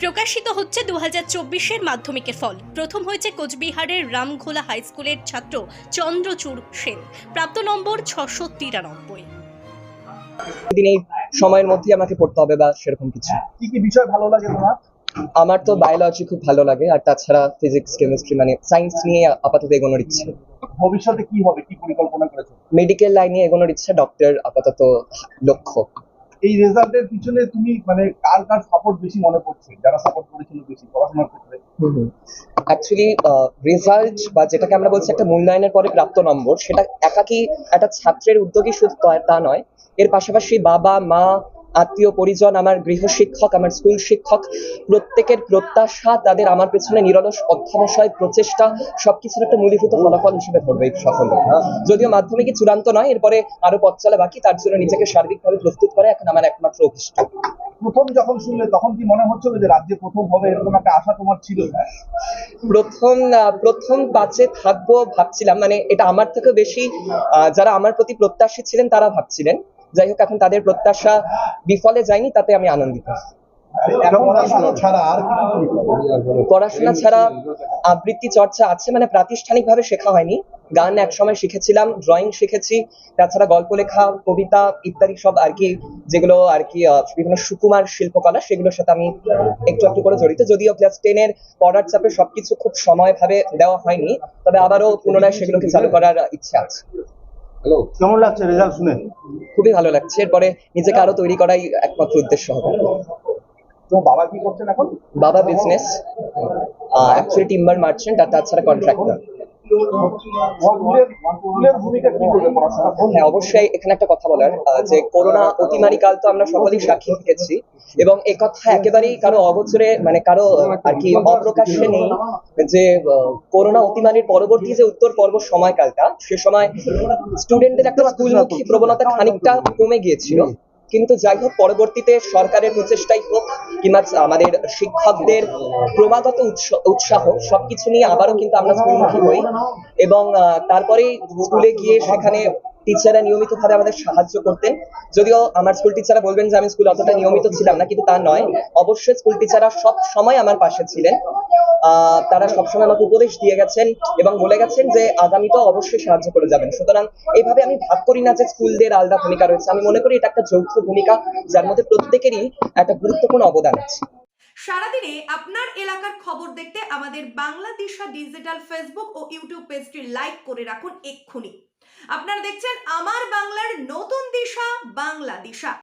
প্রকাশিত হচ্ছে 2024-এর মাধ্যমিকের ফল। প্রথম হয়েছে কোচবিহারের রামঘোলা হাই স্কুলের ছাত্র চন্দ্রচূড় সেন। প্রাপ্ত নম্বর 693। দিন এই সময়ের মধ্যে আমাকে পড়তে হবে বা সেরকম কিছু। কি কি বিষয় ভালো লাগে তোমার? আমার তো বায়োলজি খুব ভালো লাগে, আর তাছাড়া ফিজিক্স, কেমিস্ট্রি, মানে সায়েন্স নিয়ে আপাতত এগোনোর ইচ্ছে। ভবিষ্যতে কি হবে, কি পরিকল্পনা করেছো? মেডিকেল লাইনে এগোনোর ইচ্ছে, ডক্টর আপাতত লক্ষ্য। এই রেজাল্টের পিছনে তুমি মানে কার কার সাপোর্ট বেশি মনে পড়ছে, যারা সাপোর্ট করেছিল বেশি পড়াশোনার ক্ষেত্রে? অ্যাকচুয়ালি রেজাল্ট বা যেটাকে আমরা বলছি একটা মূল্যায়নের পরে প্রাপ্ত নম্বর, সেটা একাকি একটা ছাত্রের উদ্যোগী শুধু তা নয়। এর পাশাপাশি বাবা মা, আত্মীয় পরিজন, আমার গৃহ শিক্ষক, আমার স্কুল শিক্ষক, প্রত্যেকের প্রত্যাশা, তাদের আমার পেছনে নিরলস অধ্যবসায়, প্রচেষ্টা, সবকিছুর একটা মূলীভূত ফলাফল হিসেবে ধরবে এই সাফল্য। যদিও মাধ্যমিকই চূড়ান্ত নয়, এরপরে আরো পথ চলা বাকি, তার জন্য নিজেকে সার্বিকভাবে প্রস্তুত করে এখন আমার একমাত্র অভিষ্ট। প্রথম যখন শুনলে তখন কি মনে হচ্ছিল যে রাজ্যে প্রথম হবে, এরকম একটা আশা তোমার ছিল? প্রথম পাঁচে থাকবো ভাবছিলাম, মানে এটা আমার থেকে বেশি যারা আমার প্রতি প্রত্যাশী ছিলেন তারা ভাবছিলেন। যাই হোক, এখন তাদের প্রত্যাশা বিফলে যায়নি, তাতে আমি আনন্দিত। পড়াশোনা ছাড়া আবৃত্তি চর্চা আছে, মানে প্রাতিষ্ঠানিকভাবে শেখা হয়নি। গান একসময় শিখেছিলাম, ড্রয়িং শিখেছি, তাছাড়া গল্প লেখা, কবিতা ইত্যাদি সব আর কি, যেগুলো আর কি বিভিন্ন সুকুমার শিল্পকলা, সেগুলোর সাথে আমি একটু একটু করে জড়িত। যদিও ক্লাস 10-এর পড়ার চাপে সবকিছু খুব সময়ভাবে দেওয়া হয়নি, তবে আবারও পুনরায় সেগুলোকে চালু করার ইচ্ছা আছে। কেমন লাগছে রেজাল্ট শুনে? খুবই ভালো লাগছে। এরপরে নিজেকে আরো তৈরি করাই একমাত্র উদ্দেশ্য হবে। তোমার বাবা কি করছেন এখন? বাবা বিজনেস, অ্যাকচুয়ালি টিম্বার মার্চেন্ট, আর তাছাড়া কন্ট্রাক্টর। স্কুলের ভূমিকা কি করবে পড়াশোনা? হ্যাঁ, অবশ্যই এখানে একটা কথা বলার, যে করোনা অতিমারি কাল তো আমরা সকলেই সাক্ষী থেকেছি, এবং এ কথা একেবারেই কারো অগোচরে, মানে কারো আর কি অপ্রকাশ্যে নেই যে করোনা অতিমারির পরবর্তী যে উত্তর পর্ব সময়কালটা, সে সময় স্টুডেন্টদের একটা স্কুলমুখী প্রবণতা খানিকটা কমে গিয়েছিল। কিন্তু যাই হোক, পরবর্তীতে সরকারের প্রচেষ্টাই হোক কিংবা আমাদের শিক্ষকদের ক্রমাগত উৎসাহ, সবকিছু নিয়ে আবারও কিন্তু আমরা স্কুলমুখী হই, এবং তারপরেই স্কুলে গিয়ে সেখানে টিচাররা নিয়মিতভাবে আমাদের সাহায্য করতেন। যদিও আমার স্কুল টিচাররা বলবেন যে আমি স্কুলে অতটা নিয়মিত ছিলাম না, কিন্তু তা নয়। অবশ্যই স্কুল টিচাররা সব সময় আমার পাশে ছিলেন। তারা সবসময় আমাকে উপদেশ দিয়ে গেছেন এবং বলে গেছেন যে আগামীতেও অবশ্যই সাহায্য করে যাবেন। সুতরাং এইভাবে আমি ভাগ করি না যে স্কুলদের আলাদা ভূমিকা রয়েছে। আমি মনে করি এটা একটা যৌথ ভূমিকা, যার মধ্যে প্রত্যেকেরই একটা গুরুত্বপূর্ণ অবদান আছে। সারাদিনে আপনার এলাকার খবর দেখতে আমাদের বাংলা দিশা ডিজিটাল ফেসবুক ও ইউটিউব পেজটি লাইক করে রাখুন এক্ষুনি। আপনারা দেখছেন আমার বাংলার নতুন দিশা, বাংলা দিশা।